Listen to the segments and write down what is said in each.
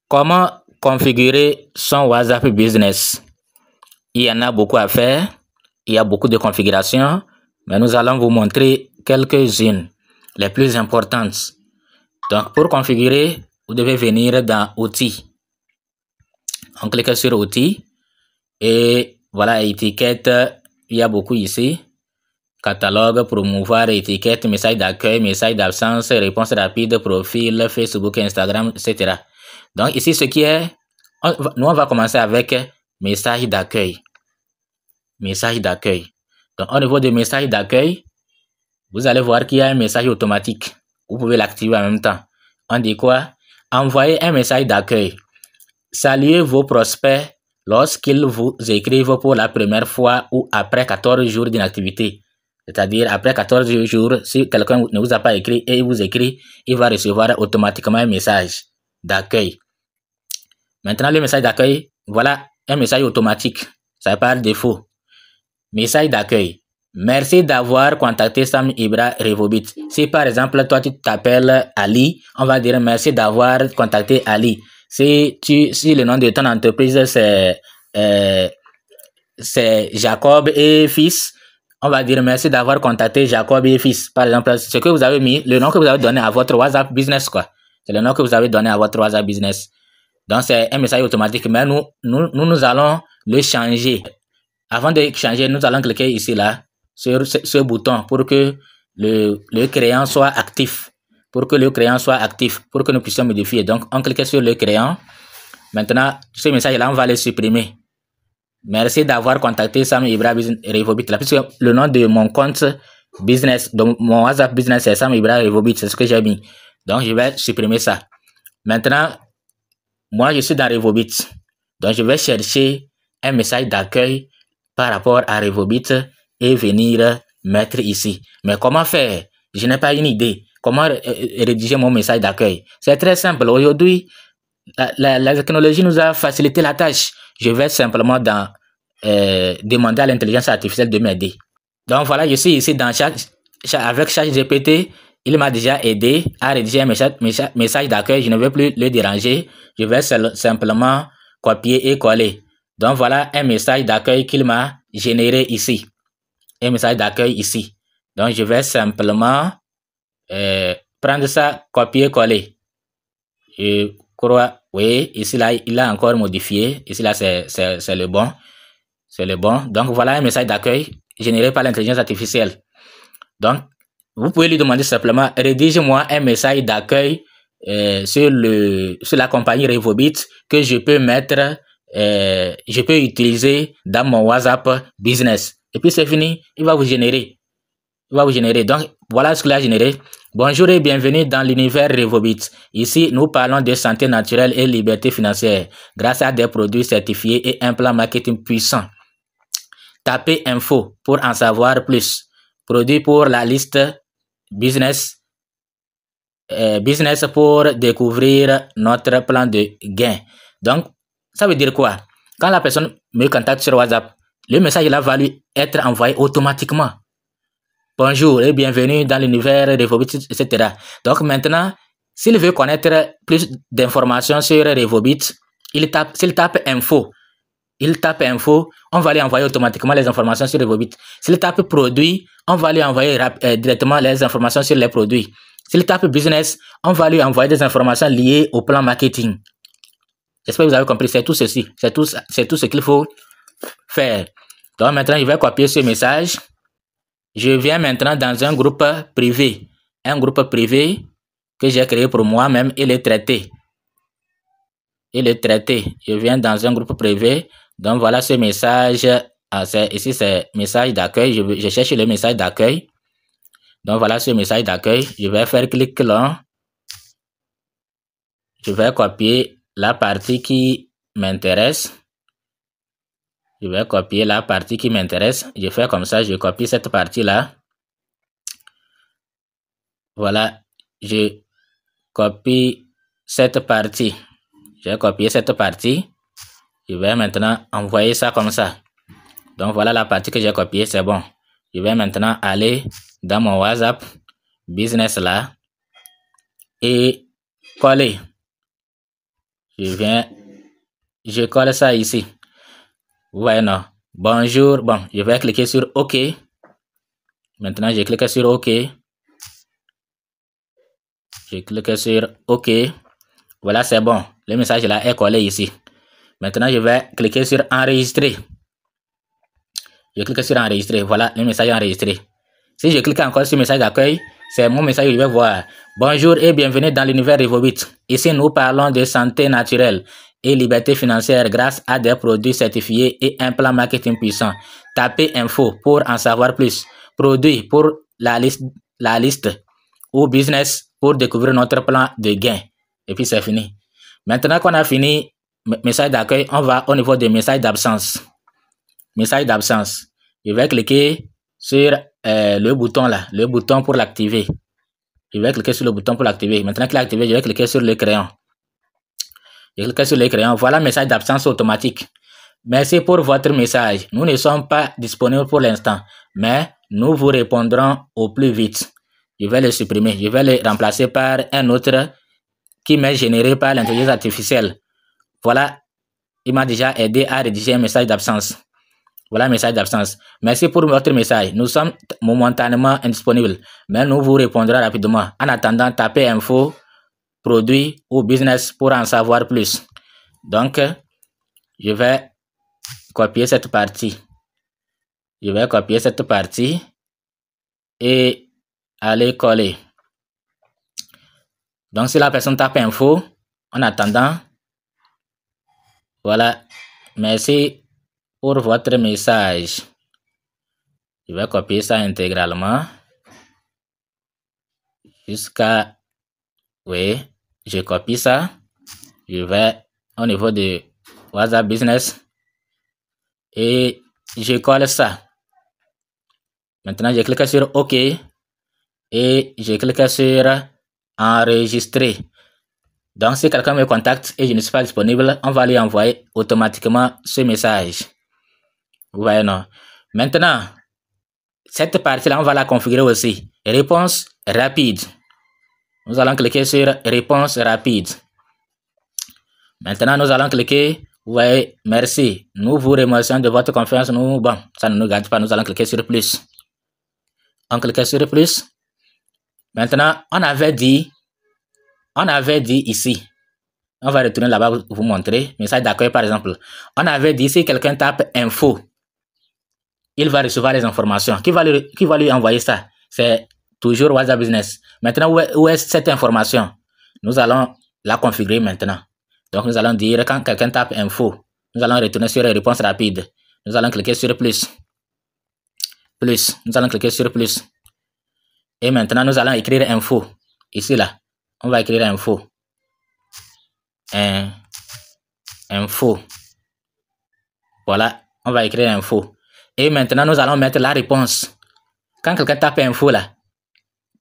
Comment configurer son WhatsApp Business? Il y en a beaucoup à faire. Il y a beaucoup de configurations, mais nous allons vous montrer quelques-unes, les plus importantes. Donc, pour configurer, vous devez venir dans Outils. On clique sur Outils et voilà, étiquette. Il y a beaucoup ici. Catalogue, promouvoir, étiquette, message d'accueil, message d'absence, réponse rapide, profil, Facebook, Instagram, etc. Donc ici, ce qui est, nous on va commencer avec message d'accueil. Message d'accueil. Donc au niveau de message d'accueil, vous allez voir qu'il y a un message automatique. Vous pouvez l'activer en même temps. On dit quoi? Envoyez un message d'accueil. Saluez vos prospects lorsqu'ils vous écrivent pour la première fois ou après 14 jours d'inactivité. C'est-à-dire, après 14 jours, si quelqu'un ne vous a pas écrit et il vous écrit, il va recevoir automatiquement un message d'accueil. Maintenant, le message d'accueil, voilà un message automatique. Ça n'est pas le défaut. Message d'accueil. Merci d'avoir contacté Sam Ibra Revobit. Si par exemple, toi, tu t'appelles Ali, on va dire merci d'avoir contacté Ali. Si le nom de ton entreprise, c'est Jacob et Fils, on va dire merci d'avoir contacté Jacob et Fils. Par exemple, ce que vous avez mis, le nom que vous avez donné à votre WhatsApp Business, quoi. C'est le nom que vous avez donné à votre WhatsApp Business. Donc, c'est un message automatique, mais nous allons le changer. Avant de changer, nous allons cliquer ici, là, sur ce bouton pour que le crayon soit actif. Pour que le crayon soit actif, pour que nous puissions modifier. Donc, on clique sur le crayon. Maintenant, ce message-là, on va le supprimer. Merci d'avoir contacté Sam Ibra Revobit. Puisque le nom de mon compte business, donc mon WhatsApp business, c'est Sam Ibra Revobit, c'est ce que j'ai mis. Donc, je vais supprimer ça. Maintenant, moi, je suis dans Revobit. Donc, je vais chercher un message d'accueil par rapport à Revobit et venir mettre ici. Mais comment faire? Je n'ai pas une idée. Comment rédiger mon message d'accueil? C'est très simple. Aujourd'hui, la technologie nous a facilité la tâche. Je vais simplement demander à l'intelligence artificielle de m'aider. Donc voilà, je suis ici dans avec ChatGPT. Il m'a déjà aidé à rédiger un message d'accueil. Je ne vais plus le déranger. Je vais simplement copier et coller. Donc voilà un message d'accueil qu'il m'a généré ici. Un message d'accueil ici. Donc je vais simplement prendre ça, copier, coller. Je crois, oui, ici là, il a encore modifié. Ici là, c'est le bon. C'est le bon. Donc voilà un message d'accueil généré par l'intelligence artificielle. Donc, vous pouvez lui demander simplement, rédige-moi un message d'accueil sur la compagnie Revobit que je peux mettre, je peux utiliser dans mon WhatsApp Business. Et puis c'est fini, il va vous générer. Il va vous générer. Donc, voilà ce qu'il a généré. Bonjour et bienvenue dans l'univers Revobit. Ici, nous parlons de santé naturelle et liberté financière grâce à des produits certifiés et un plan marketing puissant. Tapez info pour en savoir plus. Produit pour la liste business pour découvrir notre plan de gain. Donc, ça veut dire quoi? Quand la personne me contacte sur WhatsApp, le message là va lui être envoyé automatiquement. Bonjour et bienvenue dans l'univers Revobit, etc. Donc maintenant, s'il veut connaître plus d'informations sur Revobit, s'il tape info, on va lui envoyer automatiquement les informations sur Revobit. S'il tape produit, on va lui envoyer directement les informations sur les produits. S'il tape business, on va lui envoyer des informations liées au plan marketing. J'espère que vous avez compris, c'est tout ceci. C'est tout ce qu'il faut faire. Donc maintenant, je vais copier ce message. Je viens maintenant dans un groupe privé. Un groupe privé que j'ai créé pour moi-même et le traiter. Je viens dans un groupe privé. Donc voilà ce message. Ici, c'est message d'accueil. Je cherche le message d'accueil. Donc voilà ce message d'accueil. Je vais faire clic là. Je vais copier la partie qui m'intéresse. Je vais copier la partie qui m'intéresse. Je fais comme ça. Je copie cette partie-là. Voilà. Je copie cette partie. J'ai copié cette partie. Je vais maintenant envoyer ça comme ça. Donc voilà la partie que j'ai copiée, c'est bon. Je vais maintenant aller dans mon WhatsApp Business là et coller. je colle ça ici. Vous voyez, non? Bonjour. Bon, je vais cliquer sur OK. Maintenant, je clique sur OK. Je clique sur OK. Voilà, c'est bon. Le message là est collé ici. Maintenant, je vais cliquer sur enregistrer. Je clique sur enregistrer. Voilà, le message est enregistré. Si je clique encore sur message d'accueil, c'est mon message que je vais voir. Bonjour et bienvenue dans l'univers Revobit. Ici, nous parlons de santé naturelle et liberté financière grâce à des produits certifiés et un plan marketing puissant. Tapez info pour en savoir plus. Produits pour la liste ou business pour découvrir notre plan de gain. Et puis c'est fini. Maintenant qu'on a fini message d'accueil, on va au niveau des messages d'absence. Message d'absence. Je vais cliquer sur le bouton là, le bouton pour l'activer. Je vais cliquer sur le bouton pour l'activer. Maintenant qu'il est activé, je vais cliquer sur le crayon. Je clique sur le crayon. Voilà, message d'absence automatique. Merci pour votre message. Nous ne sommes pas disponibles pour l'instant, mais nous vous répondrons au plus vite. Je vais le supprimer. Je vais le remplacer par un autre qui m'est généré par l'intelligence artificielle. Voilà, il m'a déjà aidé à rédiger un message d'absence. Voilà, message d'absence. Merci pour votre message. Nous sommes momentanément indisponibles, mais nous vous répondrons rapidement. En attendant, tapez info, produit ou business pour en savoir plus. Donc, je vais copier cette partie. Je vais copier cette partie et aller coller. Donc, si la personne tape info, en attendant, voilà, merci pour votre message. Je vais copier ça intégralement jusqu'à, oui, je copie ça. Je vais au niveau de WhatsApp Business et je colle ça. Maintenant, je clique sur OK et je clique sur enregistrer. Donc, si quelqu'un me contacte et je ne suis pas disponible, on va lui envoyer automatiquement ce message. Vous voyez, non? Maintenant, cette partie-là, on va la configurer aussi. Réponse rapide. Nous allons cliquer sur réponse rapide. Maintenant, nous allons cliquer. Vous voyez, merci. Nous vous remercions de votre confiance. Bon, ça ne nous garde pas. Nous allons cliquer sur plus. On clique sur plus. Maintenant, on avait dit ici. On va retourner là-bas pour vous montrer. Message d'accueil, par exemple. On avait dit si quelqu'un tape info, il va recevoir les informations. Qui va lui envoyer ça? C'est toujours WhatsApp Business. Maintenant, où est cette information? Nous allons la configurer maintenant. Donc, nous allons dire quand quelqu'un tape info, nous allons retourner sur réponse rapide. Nous allons cliquer sur plus. Plus. Nous allons cliquer sur plus. Et maintenant, nous allons écrire info. Ici, là. On va écrire info. Info. Voilà. On va écrire info. Et maintenant, nous allons mettre la réponse. Quand quelqu'un tape info, là,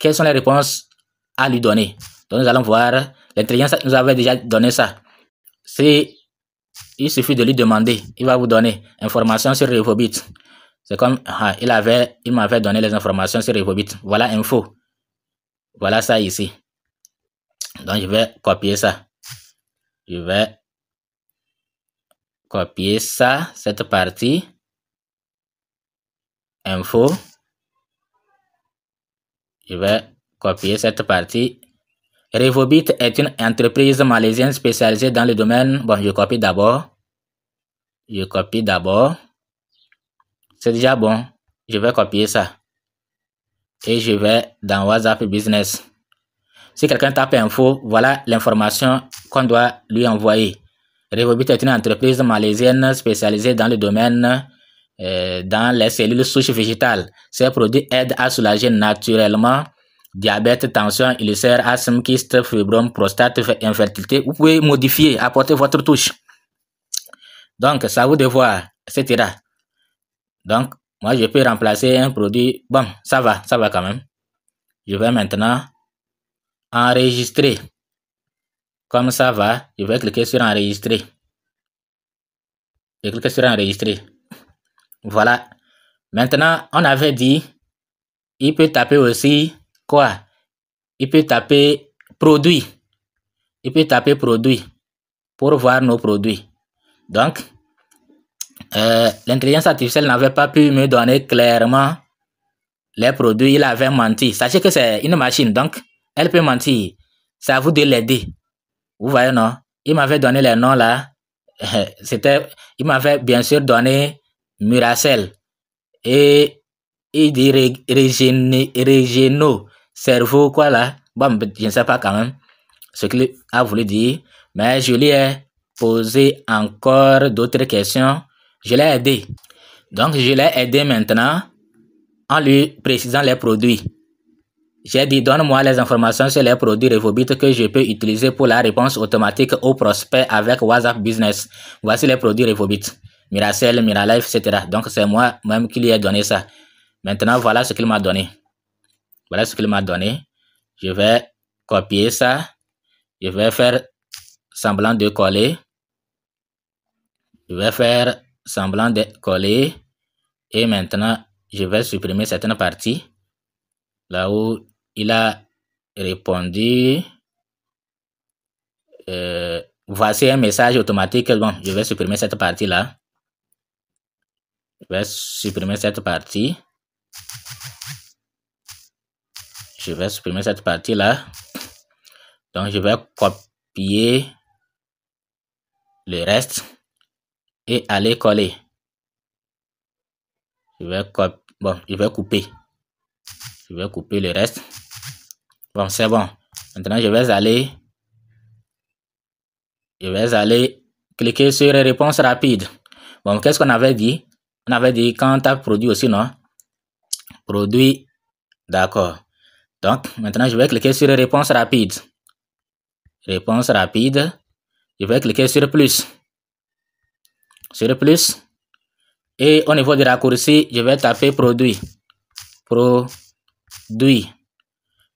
quelles sont les réponses à lui donner? Donc, nous allons voir. L'intelligence nous avait déjà donné ça. Il suffit de lui demander. Il va vous donner information sur Revobit. C'est comme, il m'avait donné les informations sur Revobit. Voilà info. Voilà ça ici. Donc, je vais copier ça. Je vais copier ça, cette partie. Info. Je vais copier cette partie. Revobit est une entreprise malaisienne spécialisée dans le domaine. Bon, je copie d'abord. C'est déjà bon. Je vais copier ça. Et je vais dans WhatsApp Business. Si quelqu'un tape info, voilà l'information qu'on doit lui envoyer. Revobit est une entreprise malaisienne spécialisée dans le domaine dans les cellules souches végétales. Ces produits aident à soulager naturellement diabète, tension, ulcère, asthme, kyste, fibrome, prostate, infertilité. Vous pouvez modifier, apporter votre touche. Donc, ça vous de voir, etc. Donc, moi, je peux remplacer un produit. Bon, ça va quand même. Je vais maintenant enregistrer. Comme ça va, je vais cliquer sur enregistrer. Je clique sur enregistrer. Voilà. Maintenant, on avait dit, il peut taper aussi quoi? Il peut taper produit. pour voir nos produits. Donc, l'intelligence artificielle n'avait pas pu me donner clairement les produits, il avait menti. Sachez que c'est une machine, donc elle peut mentir. C'est à vous de l'aider. Vous voyez, non? Il m'avait donné les noms là. Il m'avait bien sûr donné Miracel et il dit Régéno, cerveau, quoi là. Bon, je ne sais pas quand même ce qu'il a voulu dire, mais je lui ai posé encore d'autres questions. Je l'ai aidé. Donc, je l'ai aidé maintenant en lui précisant les produits. J'ai dit, donne-moi les informations sur les produits Revobit que je peux utiliser pour la réponse automatique aux prospects avec WhatsApp Business. Voici les produits Revobit. Miracel, Miralife, etc. Donc, c'est moi-même qui lui ai donné ça. Maintenant, voilà ce qu'il m'a donné. Voilà ce qu'il m'a donné. Je vais copier ça. Je vais faire semblant de coller. Je vais faire semblant de coller. Et maintenant, je vais supprimer certaines parties. Là où il a répondu. Voici un message automatique. Bon, je vais supprimer cette partie-là. Je vais supprimer cette partie. Je vais supprimer cette partie-là. Donc, je vais copier le reste et aller coller. Je vais couper. Je vais couper le reste. Bon, c'est bon. Maintenant, je vais aller cliquer sur réponse rapide. Bon, qu'est-ce qu'on avait dit? On avait dit quand tu as produit aussi, non? Produit, d'accord. Donc, maintenant, je vais cliquer sur réponse rapide. Réponse rapide. Je vais cliquer sur plus. Sur plus. Et au niveau du raccourci, je vais taper produit. Produit.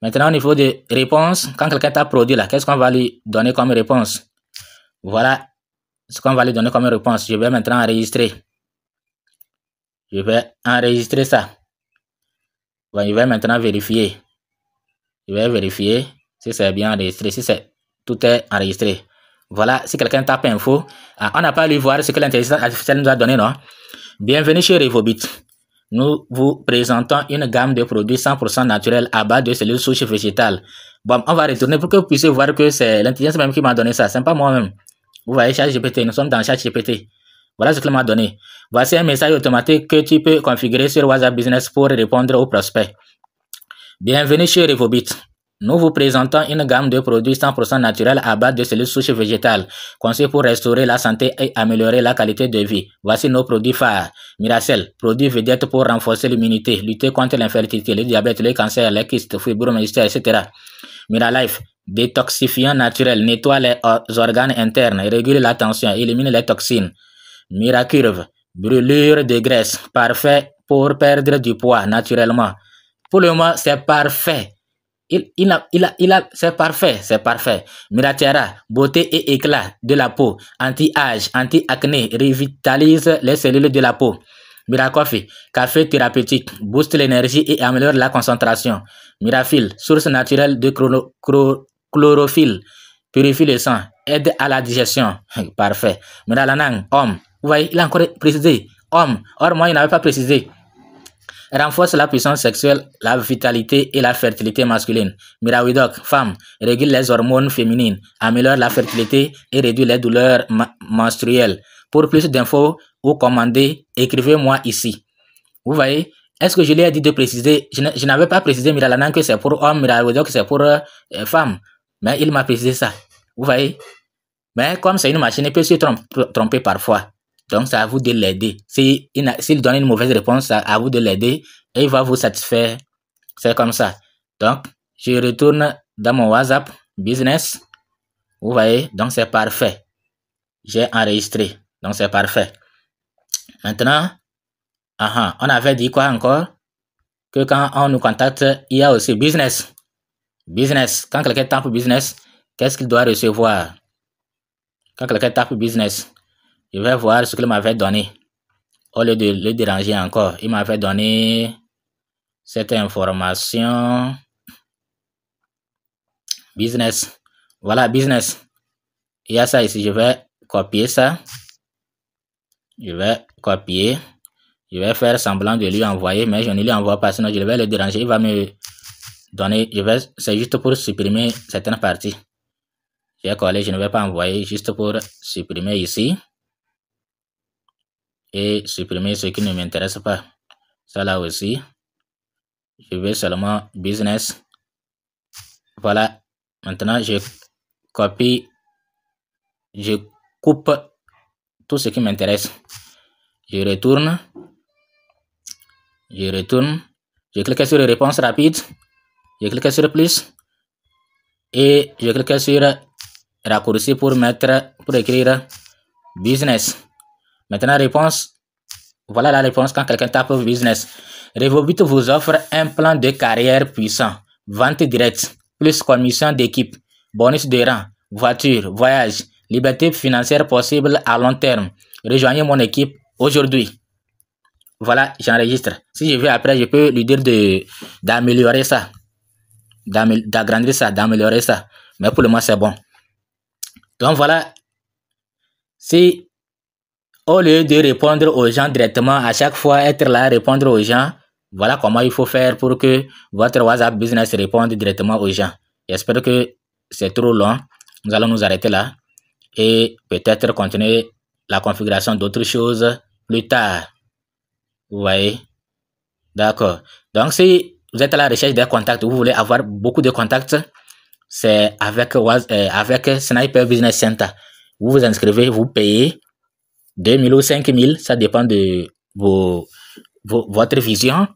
Maintenant, au niveau de réponse, quand quelqu'un tape produit là, qu'est-ce qu'on va lui donner comme réponse? Voilà ce qu'on va lui donner comme réponse. Je vais maintenant enregistrer. Je vais enregistrer ça. Bon, je vais maintenant vérifier. Je vais vérifier si c'est bien enregistré, si tout est enregistré. Voilà, si quelqu'un tape info, on n'a pas lu voir ce que l'intelligence artificielle nous a donné, non? Bienvenue chez Revobit. Nous vous présentons une gamme de produits 100% naturels à base de cellules souches végétales. Bon, on va retourner pour que vous puissiez voir que c'est l'intelligence même qui m'a donné ça. C'est pas moi-même. Vous voyez ChatGPT, nous sommes dans ChatGPT. Voilà ce qu'il m'a donné. Voici un message automatique que tu peux configurer sur WhatsApp Business pour répondre aux prospects. Bienvenue chez Revobit. Nous vous présentons une gamme de produits 100% naturels à base de cellules souches végétales, conçus pour restaurer la santé et améliorer la qualité de vie. Voici nos produits phares. Miracel, produit vedette pour renforcer l'immunité, lutter contre l'infertilité, le diabète, le cancer, les kystes, fibromyalgie, etc. Miralife, détoxifiant naturel, nettoie les organes internes, régule la tension, élimine les toxines. Miracurve, brûlure de graisse, parfait pour perdre du poids naturellement. Pour le moment, c'est parfait. C'est parfait. Miraterra, beauté et éclat de la peau, anti-âge, anti-acné, revitalise les cellules de la peau. Miracoffee, café thérapeutique, booste l'énergie et améliore la concentration. Mirafil, source naturelle de chlorophylle, purifie le sang, aide à la digestion. Parfait. Miralanang, homme. Vous voyez, il a encore précisé. Homme. Or, moi, il n'avait pas précisé. Renforce la puissance sexuelle, la vitalité et la fertilité masculine. Mirawidoc, femme, régule les hormones féminines, améliore la fertilité et réduit les douleurs menstruelles. Pour plus d'infos ou commander, écrivez-moi ici. Vous voyez, est-ce que je lui ai dit de préciser? Je n'avais pas précisé Miralanang que c'est pour homme, Mirawidoc que c'est pour femme. Mais il m'a précisé ça. Vous voyez? Mais comme c'est une machine, il peut se tromper parfois. Donc, c'est à vous de l'aider. S'il donne une mauvaise réponse, c'est à vous de l'aider et il va vous satisfaire. C'est comme ça. Donc, je retourne dans mon WhatsApp Business. Vous voyez, donc c'est parfait. J'ai enregistré. Donc, c'est parfait. Maintenant, on avait dit quoi encore? Que quand on nous contacte, il y a aussi Business. Business. Quand quelqu'un tape Business, qu'est-ce qu'il doit recevoir? Quand quelqu'un tape Business, je vais voir ce qu'il m'avait donné. Au lieu de le déranger encore, il m'avait donné cette information. Business. Voilà, Business. il y a ça ici. Je vais copier ça. Je vais copier. Je vais faire semblant de lui envoyer, mais je ne lui envoie pas, sinon je vais le déranger. Il va me donner, c'est juste pour supprimer certaines parties. J'ai collé, je ne vais pas envoyer, juste pour supprimer ici. Et supprimer ce qui ne m'intéresse pas. Ça là aussi. Je vais seulement business. Voilà. Maintenant, je copie. Je coupe tout ce qui m'intéresse. Je retourne. Je clique sur réponse rapide. Je clique sur plus. Et je clique sur raccourci pour écrire business. Maintenant, réponse. Voilà la réponse quand quelqu'un tape business. Revobit vous offre un plan de carrière puissant. Vente directe, plus commission d'équipe, bonus de rang, voiture, voyage, liberté financière possible à long terme. Rejoignez mon équipe aujourd'hui. Voilà, j'enregistre. Si je veux après, je peux lui dire d'améliorer ça, d'agrandir ça, d'améliorer ça. Mais pour le moment, c'est bon. Donc voilà, si au lieu de répondre aux gens directement, à chaque fois être là, répondre aux gens, voilà comment il faut faire pour que votre WhatsApp Business réponde directement aux gens. J'espère que c'est trop long. Nous allons nous arrêter là et peut-être continuer la configuration d'autres choses plus tard. Vous voyez? D'accord. Donc, si vous êtes à la recherche des contacts, vous voulez avoir beaucoup de contacts, c'est avec Sniper Business Center. Vous vous inscrivez, vous payez 2000 ou 5000, ça dépend de votre vision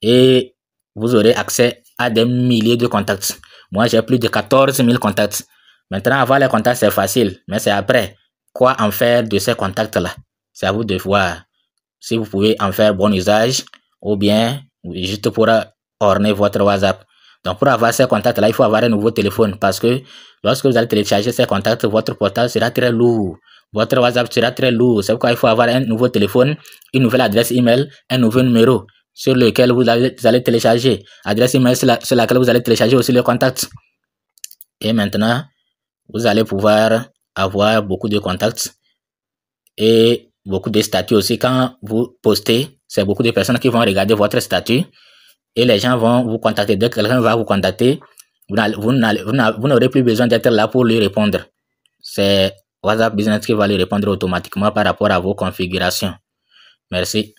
et vous aurez accès à des milliers de contacts. Moi, j'ai plus de 14 000 contacts. Maintenant, avoir les contacts, c'est facile, mais c'est après quoi en faire de ces contacts-là. C'est à vous de voir si vous pouvez en faire bon usage ou bien juste pour orner votre WhatsApp. Donc, pour avoir ces contacts-là, il faut avoir un nouveau téléphone parce que lorsque vous allez télécharger ces contacts, votre portable sera très lourd. Votre WhatsApp sera très lourd. C'est pourquoi il faut avoir un nouveau téléphone, une nouvelle adresse email, un nouveau numéro sur lequel vous allez télécharger. Adresse email sur laquelle vous allez télécharger aussi le contact. Et maintenant, vous allez pouvoir avoir beaucoup de contacts et beaucoup de statuts aussi. Quand vous postez, c'est beaucoup de personnes qui vont regarder votre statut et les gens vont vous contacter. Dès que quelqu'un va vous contacter, vous n'aurez plus besoin d'être là pour lui répondre. C'est WhatsApp Business qui va lui répondre automatiquement par rapport à vos configurations. Merci.